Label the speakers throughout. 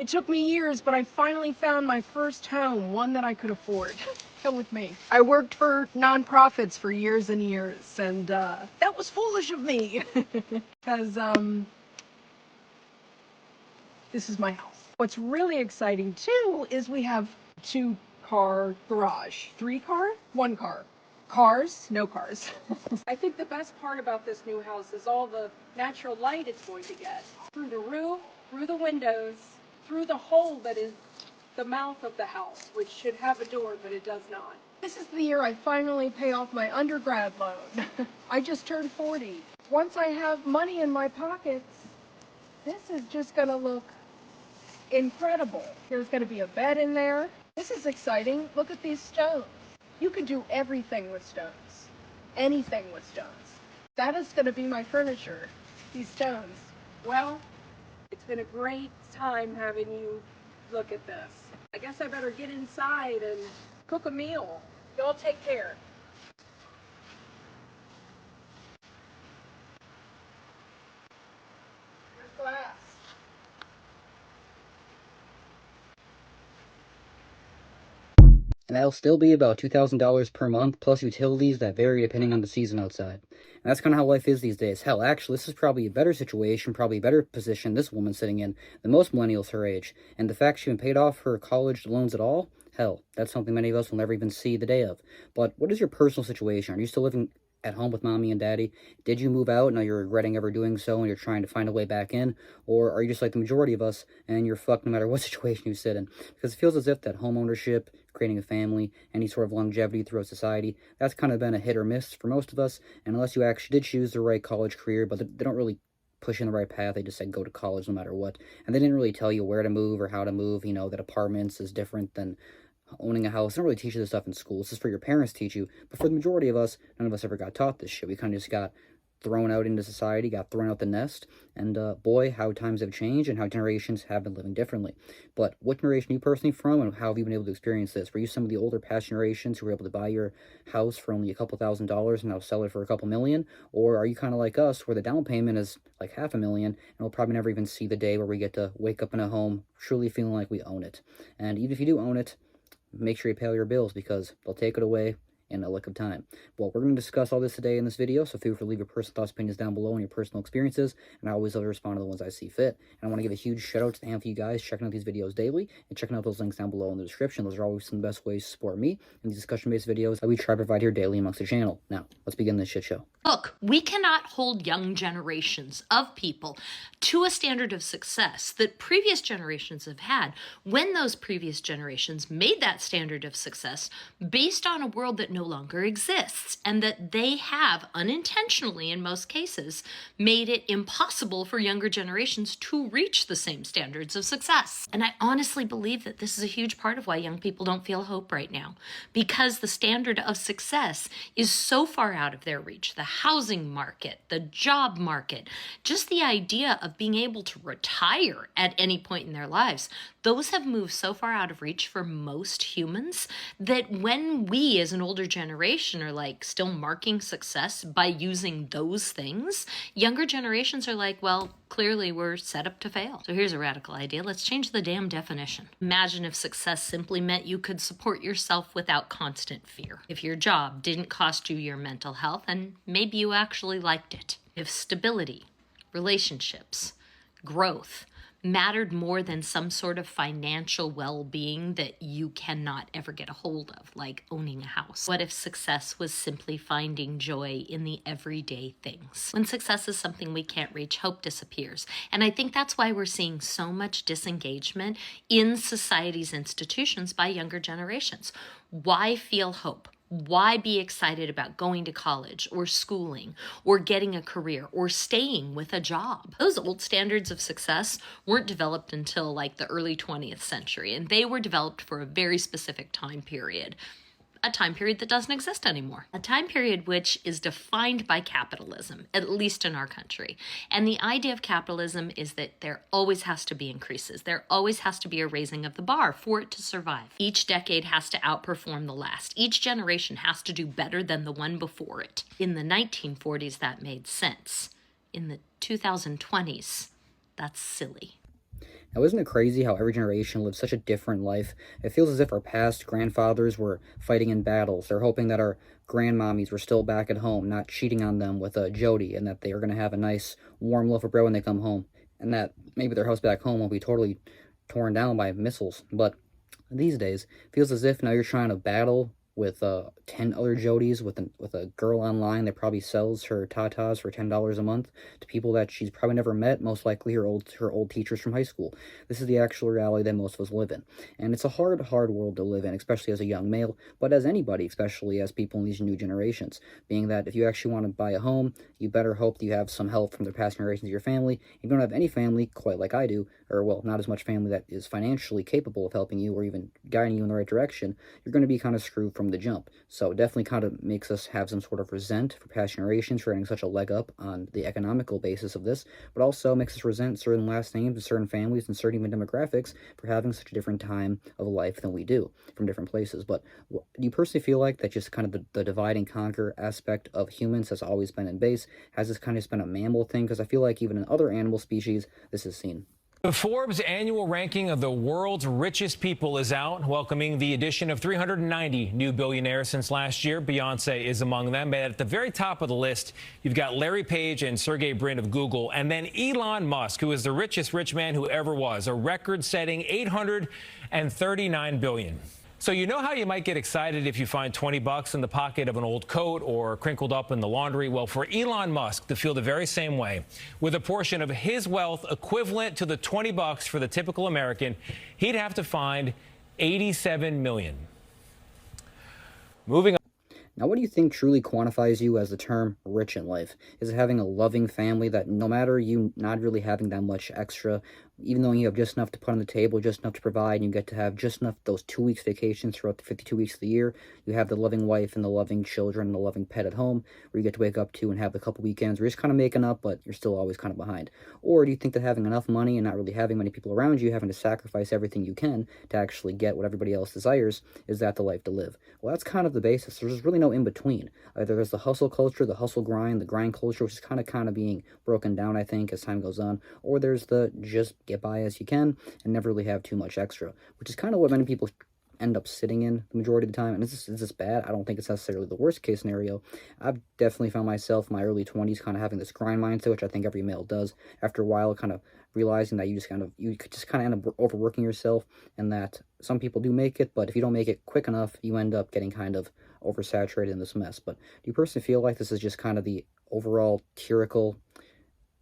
Speaker 1: It took me years, but I finally found my first home, one that I could afford. Come with me. I worked for nonprofits for years and years, and that was foolish of me. Because, this is my house. What's really exciting, too, is we have 2-car garage. 3-car? 1-car. Cars? No cars. I think the best part about this new house is all the natural light it's going to get. Through the roof, through the windows, through the hole that is the mouth of the house, which should have a door, but it does not. This is the year I finally pay off my undergrad loan. I just turned 40. Once I have money in my pockets, this is just gonna look incredible. There's gonna be a bed in there. This is exciting. Look at these stones. You can do everything with stones. Anything with stones. That is gonna be my furniture. These stones. Well, it's been a great time having you look at this. I guess I better get inside and cook a meal. Y'all take care. Here's glass.
Speaker 2: And that'll still be about $2,000 per month, plus utilities that vary depending on the season outside. And that's kind of how life is these days. Hell, actually, this is probably a better situation, probably a better position this woman's sitting in than most millennials her age. And the fact she even paid off her college loans at all, hell, that's something many of us will never even see the day of. But what is your personal situation? Are you still living at home with mommy and daddy? Did you move out? Now you're regretting ever doing so and you're trying to find a way back in? Or are you just like the majority of us and you're fucked no matter what situation you sit in? Because it feels as if that home ownership, creating a family, any sort of longevity throughout society, that's kind of been a hit or miss for most of us. And unless you actually did choose the right college career, but they don't really push you in the right path, they just say go to college no matter what. And they didn't really tell you where to move or how to move, you know, that apartments is different than owning a house. They don't really teach you this stuff in school. This is for your parents to teach you. But for the majority of us, none of us ever got taught this shit. We kind of just got thrown out into society, got thrown out the nest. And boy, how times have changed and how generations have been living differently. But what generation are you personally from and how have you been able to experience this? Were you some of the older past generations who were able to buy your house for only a couple $1,000s and now sell it for a couple million? Or are you kind of like us where the down payment is like $500,000 and we'll probably never even see the day where we get to wake up in a home truly feeling like we own it? And even if you do own it, make sure you pay all your bills because they'll take it away in a lick of time. Well, we're going to discuss all this today in this video, so feel free to leave your personal thoughts, opinions down below and your personal experiences, and I always love to respond to the ones I see fit. And I want to give a huge shout out to the handful of you guys checking out these videos daily and checking out those links down below in the description. Those are always some of the best ways to support me in these discussion-based videos that we try to provide here daily amongst the channel. Now, let's begin this shit show.
Speaker 3: Look, we cannot hold young generations of people to a standard of success that previous generations have had when those previous generations made that standard of success based on a world that no longer exists and that they have unintentionally, in most cases, made it impossible for younger generations to reach the same standards of success. And I honestly believe that this is a huge part of why young people don't feel hope right now, because the standard of success is so far out of their reach. The housing market, the job market, just the idea of being able to retire at any point in their lives, those have moved so far out of reach for most humans that when we as an older generation are like still marking success by using those things, younger generations are like, well, clearly we're set up to fail. So here's a radical idea. Let's change the damn definition. Imagine if success simply meant you could support yourself without constant fear. If your job didn't cost you your mental health and maybe you actually liked it. If stability, relationships, growth mattered more than some sort of financial well-being that you cannot ever get a hold of, like owning a house? What if success was simply finding joy in the everyday things? When success is something we can't reach, hope disappears. And I think that's why we're seeing so much disengagement in society's institutions by younger generations. Why feel hope? Why be excited about going to college or schooling or getting a career or staying with a job? Those old standards of success weren't developed until like the early 20th century, and they were developed for a very specific time period. A time period that doesn't exist anymore. A time period which is defined by capitalism, at least in our country. And the idea of capitalism is that there always has to be increases. There always has to be a raising of the bar for it to survive. Each decade has to outperform the last. Each generation has to do better than the one before it. In the 1940s, that made sense. In the 2020s, that's silly.
Speaker 2: Now, isn't it crazy how every generation lives such a different life? It feels as if our past grandfathers were fighting in battles. They're hoping that our grandmommies were still back at home, not cheating on them with a Jody, and that they are going to have a nice warm loaf of bread when they come home, and that maybe their house back home won't be totally torn down by missiles. But these days, it feels as if now you're trying to battle with 10 other Jodies with a girl online that probably sells her tatas for $10 a month to people that she's probably never met, most likely her old teachers from high school. This is the actual reality that most of us live in. And it's a hard world to live in, especially as a young male, but as anybody, especially as people in these new generations. Being that if you actually want to buy a home, you better hope that you have some help from the past generations of your family. If you don't have any family, quite like I do, or well, not as much family that is financially capable of helping you or even guiding you in the right direction, you're going to be kind of screwed from the jump. So it definitely kind of makes us have some sort of resent for past generations for having such a leg up on the economical basis of this, but also makes us resent certain last names and certain families and certain even demographics for having such a different time of life than we do from different places. But do you personally feel like that just kind of the divide and conquer aspect of humans has always been in base? Has this kind of just been a mammal thing? Because I feel like even in other animal species, this is seen.
Speaker 4: The Forbes annual ranking of the world's richest people is out, welcoming the addition of 390 new billionaires since last year. Beyonce is among them. But at the very top of the list, you've got Larry Page and Sergey Brin of Google, and then Elon Musk, who is the richest rich man who ever was, a record-setting $839 billion. So you know how you might get excited if you find 20 bucks in the pocket of an old coat or crinkled up in the laundry? Well, for Elon Musk to feel the very same way, with a portion of his wealth equivalent to the 20 bucks for the typical American, he'd have to find 87 million. Moving on.
Speaker 2: Now, what do you think truly quantifies you as the term rich in life? Is it having a loving family that no matter you not really having that much extra, even though you have just enough to put on the table, just enough to provide, and you get to have just enough those 2 weeks vacations throughout the 52 weeks of the year, you have the loving wife and the loving children and the loving pet at home, where you get to wake up to and have a couple weekends where you're just kind of making up, but you're still always kind of behind? Or do you think that having enough money and not really having many people around you, having to sacrifice everything you can to actually get what everybody else desires, is that the life to live? Well, that's kind of the basis. There's really no in-between. Either there's the hustle culture, the hustle grind, the grind culture, which is kind of being broken down, I think, as time goes on, or there's the just get by as you can and never really have too much extra, which is kind of what many people end up sitting in the majority of the time. And is this bad? I don't think it's necessarily the worst case scenario. I've definitely found myself in my early 20s kind of having this grind mindset, which I think every male does. After a while, kind of realizing that you could just kind of end up overworking yourself, and that some people do make it, but if you don't make it quick enough, you end up getting kind of oversaturated in this mess. But do you personally feel like this is just kind of the overall tyrannical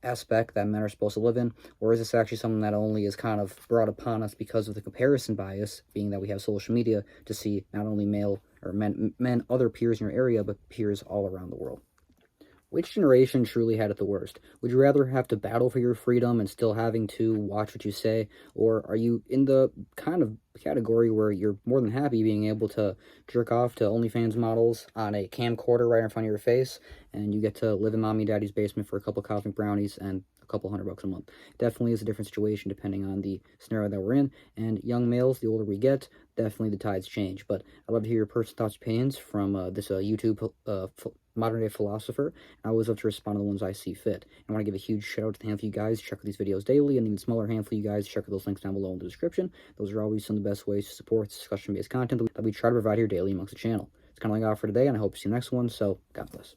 Speaker 2: aspect that men are supposed to live in, or is this actually something that only is kind of brought upon us because of the comparison bias, being that we have social media to see not only male or men other peers in your area, but peers all around the world? Which generation truly had it the worst? Would you rather have to battle for your freedom and still having to watch what you say, or are you in the kind of category where you're more than happy being able to jerk off to OnlyFans models on a camcorder right in front of your face, and you get to live in mommy and daddy's basement for a couple cosmic brownies and a couple $100 a month? Definitely is a different situation depending on the scenario that we're in, and young males, the older we get, definitely the tides change. But I'd love to hear your personal thoughts and opinions from this YouTube modern day philosopher. I always love to respond to the ones I see fit. I want to give a huge shout out to the handful of you guys who check out these videos daily, and even smaller handful of you guys check out those links down below in the description. Those are always some of the best ways to support discussion based content that we try to provide here daily amongst the channel. It's kind of like all for today, and I hope to see you next one. So God bless.